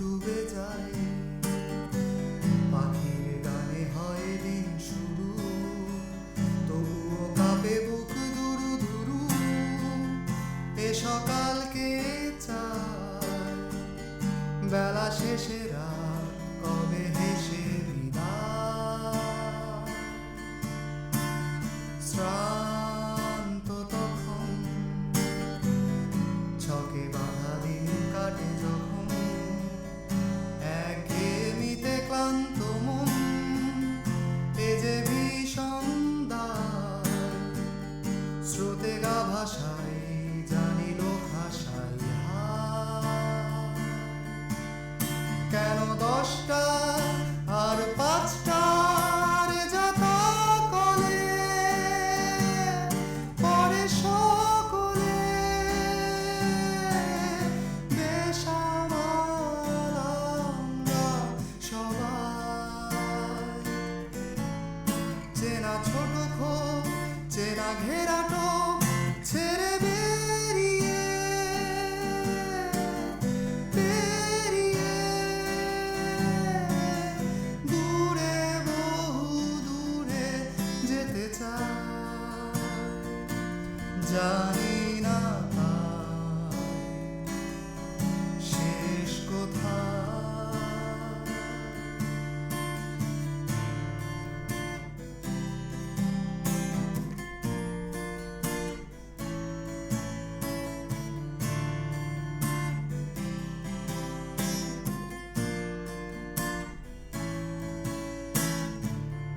ডুবে যায়। পাখির গানে হয় দিন শুরু, তবুও কাঁপে বুক দুরু দুরু। এ সকালকে চায়, বেলা শেষে রাত কবে হেসে বিদায়। শ্রান্ত তখন ছকে বাঁধা দিন কাটে যখন, একঘেয়েমিতে ক্লান্ত মন এ যে ভীষণ দায়। স্রোতে গা ভাসায় জানিল ভাসাই কেন 10টা আর 5টার যাতা কলে পরে সকলে বেসামাল আমরা সবাই। চেনা ছোট খোপ চেনা ঘেরাটো ছেড়ে বেরিয়ে দূরে বহু দূরে যেতে চাই। জানি না তাই শেষ কোথায়।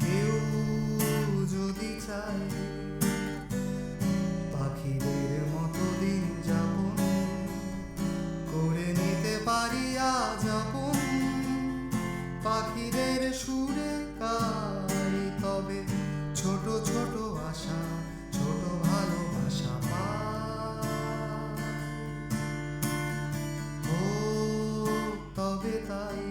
কেউ যদি চায় পাখিদের মতো দিন যাপন করে নিতে পারি আজ আপন। পাখিদের সুরে গাই তবে ছোট ছোট আশা, ছোট ভালোবাসা পাই। হোক তবে তাই